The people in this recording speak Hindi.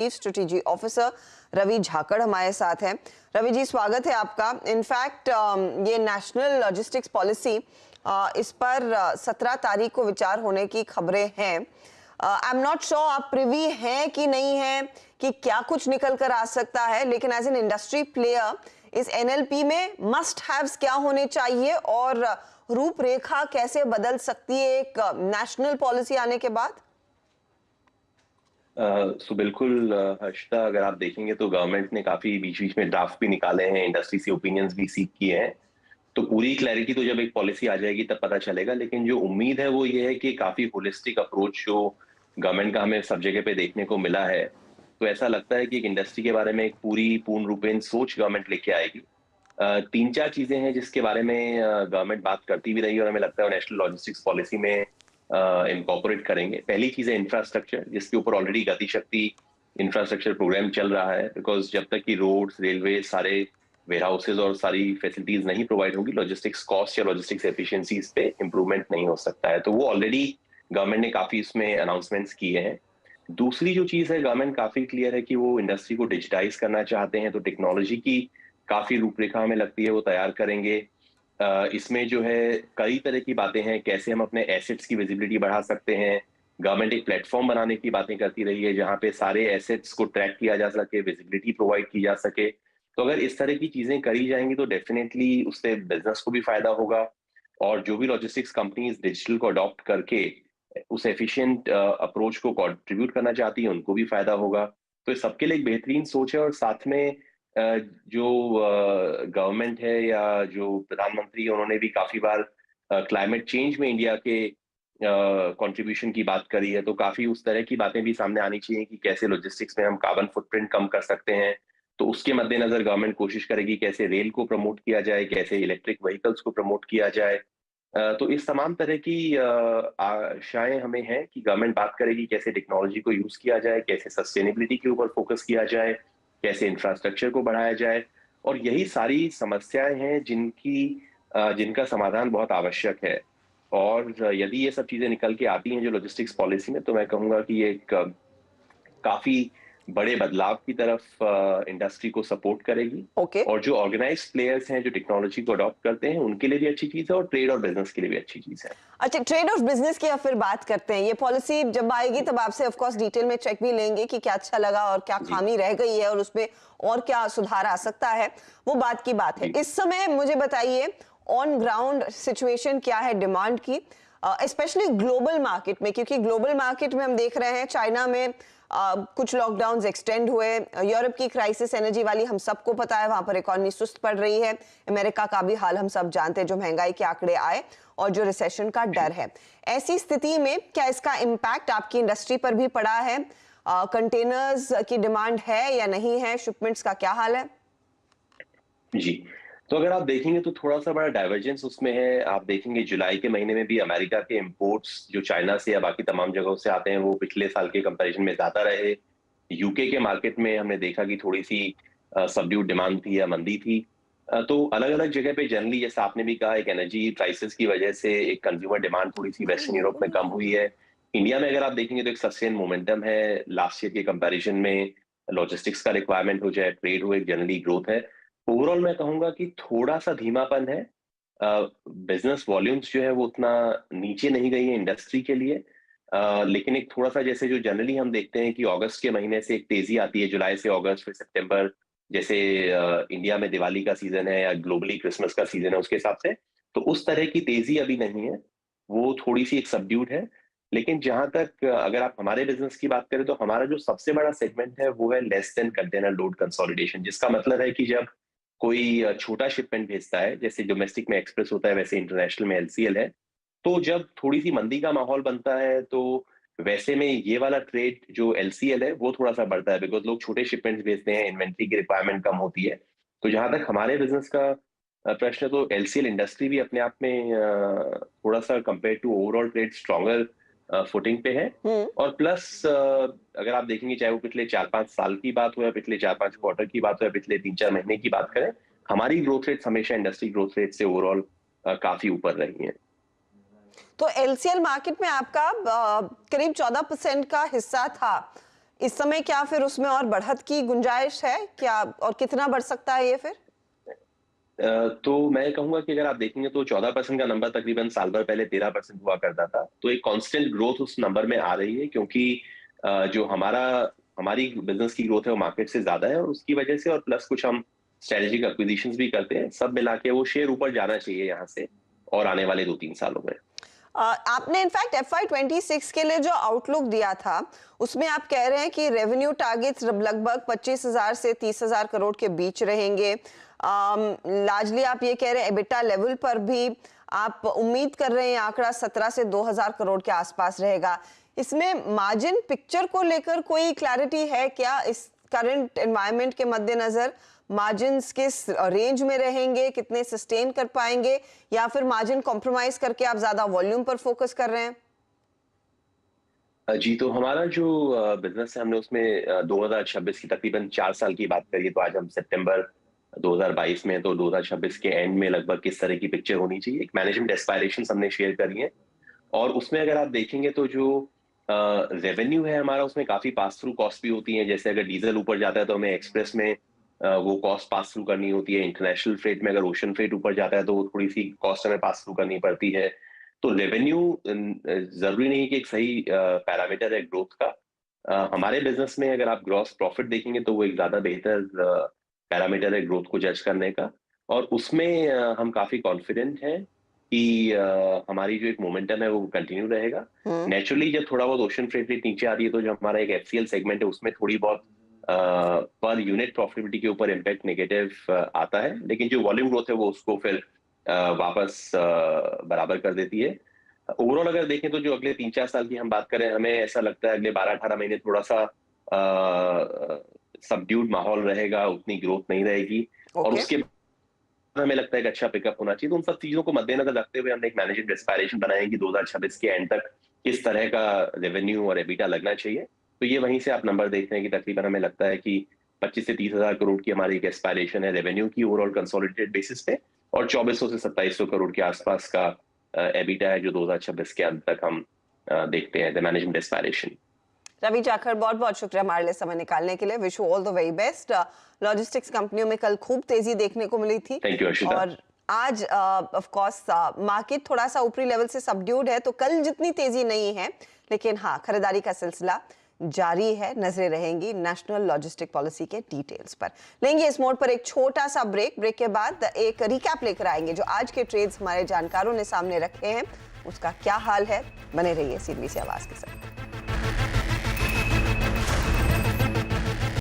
चीफ स्ट्रेटेजी ऑफिसर रवि झाकड़ हमारे साथ हैं। रवि जी, स्वागत है आपका। इनफैक्ट ये नेशनल लॉजिस्टिक्स पॉलिसी, इस पर 17 तारीख को विचार होने की खबरें हैं। आई एम नॉट श्योर आप प्रिवी हैं कि नहीं हैं कि क्या कुछ निकल कर आ सकता है, लेकिन एज एन इंडस्ट्री प्लेयर इस एनएलपी में मस्ट हैव्स क्या होने चाहिए और रूपरेखा कैसे बदल सकती है एक नेशनल पॉलिसी आने के बाद? बिल्कुल हर्षिता, अगर आप देखेंगे तो गवर्नमेंट ने काफी बीच बीच में ड्राफ्ट भी निकाले हैं, इंडस्ट्री से ओपिनियंस भी सीख किए हैं। तो पूरी क्लैरिटी तो जब एक पॉलिसी आ जाएगी तब पता चलेगा, लेकिन जो उम्मीद है वो ये है कि काफी होलिस्टिक अप्रोच जो गवर्नमेंट का हमें सब जगह पे देखने को मिला है, तो ऐसा लगता है कि एक इंडस्ट्री के बारे में एक पूरी पूर्ण रूपेण सोच गवर्नमेंट लेके आएगी। तीन चार चीजें हैं जिसके बारे में गवर्नमेंट बात करती भी रही है और हमें लगता है नेशनल लॉजिस्टिक्स पॉलिसी में इनकॉर्पोरेट करेंगे। पहली चीज है इंफ्रास्ट्रक्चर, जिसके ऊपर ऑलरेडी गति शक्ति इंफ्रास्ट्रक्चर प्रोग्राम चल रहा है। बिकॉज जब तक कि रोड्स, रेलवे, सारे वेयर हाउसेज और सारी फैसिलिटीज नहीं प्रोवाइड होगी, लॉजिस्टिक्स कॉस्ट या लॉजिस्टिक्स एफिशिएंसीज पे इंप्रूवमेंट नहीं हो सकता है। तो वो ऑलरेडी गवर्नमेंट ने काफी इसमें अनाउंसमेंट्स किए हैं। दूसरी जो चीज है, गवर्नमेंट काफी क्लियर है कि वो इंडस्ट्री को डिजिटाइज करना चाहते हैं, तो टेक्नोलॉजी की काफी रूपरेखा हमें लगती है वो तैयार करेंगे। इसमें जो है कई तरह की बातें हैं, कैसे हम अपने एसेट्स की विजिबिलिटी बढ़ा सकते हैं। गवर्नमेंट एक प्लेटफॉर्म बनाने की बातें करती रही है जहां पे सारे एसेट्स को ट्रैक किया जा सके, विजिबिलिटी प्रोवाइड की जा सके। तो अगर इस तरह की चीजें करी जाएंगी तो डेफिनेटली उससे बिजनेस को भी फायदा होगा, और जो भी लॉजिस्टिक्स कंपनीज डिजिटल को अडॉप्ट करके उस एफिशिएंट अप्रोच को कंट्रीब्यूट करना चाहती है उनको भी फायदा होगा। तो इस सबके लिए एक बेहतरीन सोच है। और साथ में जो गवर्नमेंट है या जो प्रधानमंत्री है, उन्होंने भी काफी बार क्लाइमेट चेंज में इंडिया के कंट्रीब्यूशन की बात करी है। तो काफी उस तरह की बातें भी सामने आनी चाहिए कि कैसे लॉजिस्टिक्स में हम कार्बन फुटप्रिंट कम कर सकते हैं। तो उसके मद्देनजर गवर्नमेंट कोशिश करेगी कैसे रेल को प्रमोट किया जाए, कैसे इलेक्ट्रिक व्हीकल्स को प्रमोट किया जाए। तो इस तमाम तरह की आशाएं हमें हैं कि गवर्नमेंट बात करेगी कैसे टेक्नोलॉजी को यूज किया जाए, कैसे सस्टेनेबिलिटी के ऊपर फोकस किया जाए, कैसे इंफ्रास्ट्रक्चर को बढ़ाया जाए। और यही सारी समस्याएं हैं जिनका समाधान बहुत आवश्यक है। और यदि ये सब चीजें निकल के आती हैं जो लॉजिस्टिक्स पॉलिसी में, तो मैं कहूंगा कि ये एक काफी बड़े बदलाव की तरफ इंडस्ट्री को सपोर्ट करेगी। ओके। और जो ऑर्गेनाइज्ड प्लेयर्स हैं जो टेक्नोलॉजी को अडॉप्ट करते हैं उनके लिए भी अच्छी चीज है, और ट्रेड और बिजनेस के लिए भी अच्छी चीज है। अच्छा, ट्रेड और बिजनेस की फिर बात करते हैं। ये पॉलिसी जब आएगी तब आपसे ऑफ कोर्स डिटेल में चेक भी लेंगे कि क्या अच्छा लगा और क्या खामी रह गई है और उसमें और क्या सुधार आ सकता है, वो बात की बात है। इस समय मुझे बताइए ऑन ग्राउंड सिचुएशन क्या है डिमांड की, स्पेशली ग्लोबल मार्केट में, क्योंकि ग्लोबल मार्केट में हम देख रहे हैं चाइना में कुछ लॉकडाउन्स एक्सटेंड हुए, यूरोप की क्राइसिस एनर्जी वाली हम सबको पता है, वहां पर इकोनॉमी सुस्त पड़ रही है, अमेरिका का भी हाल हम सब जानते हैं, जो महंगाई के आंकड़े आए और जो रिसेशन का डर है। ऐसी स्थिति में क्या इसका इम्पैक्ट आपकी इंडस्ट्री पर भी पड़ा है? कंटेनर्स की डिमांड है या नहीं है? शिपमेंट्स का क्या हाल है? जी, तो अगर आप देखेंगे तो थोड़ा सा बड़ा डाइवर्जेंस उसमें है। आप देखेंगे जुलाई के महीने में भी अमेरिका के इंपोर्ट्स जो चाइना से या बाकी तमाम जगहों से आते हैं वो पिछले साल के कंपैरिजन में ज्यादा रहे। यूके के मार्केट में हमने देखा कि थोड़ी सी सबड्यूड डिमांड थी या मंदी थी। तो अलग अलग जगह पे जनरली, जैसा आपने भी कहा, एक एनर्जी क्राइसिस की वजह से एक कंज्यूमर डिमांड थोड़ी सी वेस्टर्न यूरोप में कम हुई है। इंडिया में अगर आप देखेंगे तो एक सस्टेन मोमेंटम है लास्ट ईयर के कंपैरिजन में। लॉजिस्टिक्स का रिक्वायरमेंट हो चाहे ट्रेड हो, एक जनरली ग्रोथ है। ओवरऑल मैं कहूंगा कि थोड़ा सा धीमापन है। बिजनेस वॉल्यूम्स जो है वो उतना नीचे नहीं गई है इंडस्ट्री के लिए। लेकिन एक थोड़ा सा, जैसे जो जनरली हम देखते हैं कि अगस्त के महीने से एक तेजी आती है, जुलाई से अगस्त फिर सितंबर, जैसे इंडिया में दिवाली का सीजन है या ग्लोबली क्रिसमस का सीजन है उसके हिसाब से, तो उस तरह की तेजी अभी नहीं है, वो थोड़ी सी एक सबड्यूड है। लेकिन जहां तक अगर आप हमारे बिजनेस की बात करें तो हमारा जो सबसे बड़ा सेगमेंट है वो है less than container load consolidation, जिसका मतलब है कि जब कोई छोटा शिपमेंट भेजता है, जैसे डोमेस्टिक में एक्सप्रेस होता है वैसे इंटरनेशनल में एलसीएल है, तो जब थोड़ी सी मंदी का माहौल बनता है तो वैसे में ये वाला ट्रेड जो एलसीएल है वो थोड़ा सा बढ़ता है, बिकॉज लोग छोटे शिपमेंट्स भेजते हैं, इन्वेंट्री की रिक्वायरमेंट कम होती है। तो जहां तक हमारे बिजनेस का प्रश्न है, तो एलसीएल इंडस्ट्री भी अपने आप में थोड़ा सा compare to overall trade stronger footing पे है। और प्लस अगर आप देखेंगे, चाहे वो पिछले 4-5 साल की बात हो या पिछले 4-5 क्वार्टर की बात हो या पिछले 3-4 महीने की बात करें, हमारी ग्रोथ रेट हमेशा इंडस्ट्री ग्रोथ रेट से ओवरऑल काफी ऊपर रही है। तो एलसीएल मार्केट में आपका करीब 14% का हिस्सा था। इस समय क्या फिर उसमें और बढ़त की गुंजाइश है क्या, और कितना बढ़ सकता है ये फिर? तो मैं कहूंगा कि अगर आप देखेंगे तो 14% का नंबर तकरीबन साल भर पहले 13% हुआ करता था, तो एक कांस्टेंट ग्रोथ उस नंबर में आ रही है, क्योंकि जो हमारी बिजनेस की ग्रोथ है वो मार्केट से ज्यादा है, और उसकी वजह से, और प्लस कुछ हम स्ट्रेटेजिक एक्विजिशंस भी करते हैं, सब मिला के वो शेयर ऊपर जाना चाहिए यहाँ से और आने वाले 2-3 सालों में। आपने इनफैक्ट FY26 के लिए जो आउटलुक दिया था उसमें आप कह रहे हैं कि रेवेन्यू टारगेट्स लगभग 25,000 से 30,000 करोड़ के बीच रहेंगे। लार्जली आप ये कह रहे हैं एबिटा लेवल पर भी आप उम्मीद कर रहे हैं आंकड़ा 17 से 2,000 करोड़ के आसपास रहेगा। इसमें मार्जिन पिक्चर को लेकर कोई क्लैरिटी है क्या? इस करंट एनवायरनमेंट के मद्देनजर मार्जिन्स किस रेंज में रहेंगे, कितने सस्टेन कर पाएंगे, या फिर मार्जिन कॉम्प्रोमाइज करके आप ज्यादा वॉल्यूम पर फोकस कर रहे हैं? जी, तो हमारा जो बिजनेस है, हमने उसमें 2026 की तकरीबन 4 साल की बात करिए, तो आज हम सितंबर 2022 में, तो 2026 के एंड में लगभग किस तरह की पिक्चर होनी चाहिए, एक मैनेजमेंट एस्पायरेशन हमने शेयर करी है। और उसमें अगर आप देखेंगे तो जो रेवेन्यू है हमारा, उसमें काफी पास थ्रू कॉस्ट भी होती है। जैसे अगर डीजल ऊपर जाता है तो हमें एक्सप्रेस में वो कॉस्ट पास थ्रू करनी होती है। इंटरनेशनल फ्रेट में अगर ओशन फ्रेट ऊपर जाता है तो वो थोड़ी सी कॉस्ट हमें पास थ्रू करनी पड़ती है। तो रेवेन्यू जरूरी नहीं कि एक सही पैरामीटर है ग्रोथ का। हमारे बिजनेस में अगर आप ग्रॉस प्रॉफिट देखेंगे तो वो एक ज्यादा बेहतर पैरामीटर है ग्रोथ को जज करने का, और उसमें हम काफी कॉन्फिडेंट हैं कि हमारी जो एक मोमेंटम है वो कंटिन्यू रहेगा। नेचुरली जब थोड़ा बहुत ओशन फ्रेट रेट नीचे आती है तो जो हमारा एक एफसीएल सेगमेंट है उसमें थोड़ी बहुत पर यूनिट प्रॉफिटेबिलिटी के ऊपर इम्पैक्ट नेगेटिव आता है, लेकिन जो वॉल्यूम ग्रोथ है वो उसको फिर वापस बराबर कर देती है। ओवरऑल अगर देखें तो जो अगले 3-4 साल की हम बात करें, हमें ऐसा लगता है अगले 12-18 महीने थोड़ा सा सबड्यूड माहौल रहेगा, उतनी ग्रोथ नहीं रहेगी। और ओके। उसके हमें लगता है कि अच्छा पिकअप होना चाहिए। तो उन सब चीजों को मद्देनजर रखते हुए हमने एक मैनेजमेंट एस्पायरेशन बनाया कि 2026 के एंड तक किस तरह का रेवेन्यू और एबिटा लगना चाहिए। तो ये वहीं से आप नंबर देखते हैं कि तकरीबन हमें लगता है कि 25 से 30,000 करोड़ की हमारी एक एस्पायरेशन है रेवेन्यू की ओवरऑल कंसोलिडेटेड बेसिस पे, और 2400 से 2700 करोड़ के आसपास का एबिटा है जो 2026 के अंत तक हम देखते हैं the management aspiration. Ravi Jakhar, बहुत बहुत शुक्रिया हमारे लिए समय निकालने के लिए। Wish you all the very best. Logistics कंपनियों में कल खूब तेजी देखने को मिली थी, थैंक यू अर्शिता। और आज ऑफ कोर्स मार्केट थोड़ा सा ऊपरी लेवल से सबड्यूड है, तो कल जितनी तेजी नहीं है, लेकिन हाँ खरीदारी का सिलसिला जारी है। नजरें रहेंगी नेशनल लॉजिस्टिक पॉलिसी के डिटेल्स पर। लेंगे इस मोड पर एक छोटा सा ब्रेक के बाद एक रिकैप लेकर आएंगे जो आज के ट्रेड्स हमारे जानकारों ने सामने रखे हैं, उसका क्या हाल है। बने रहिए CNBC आवाज के साथ।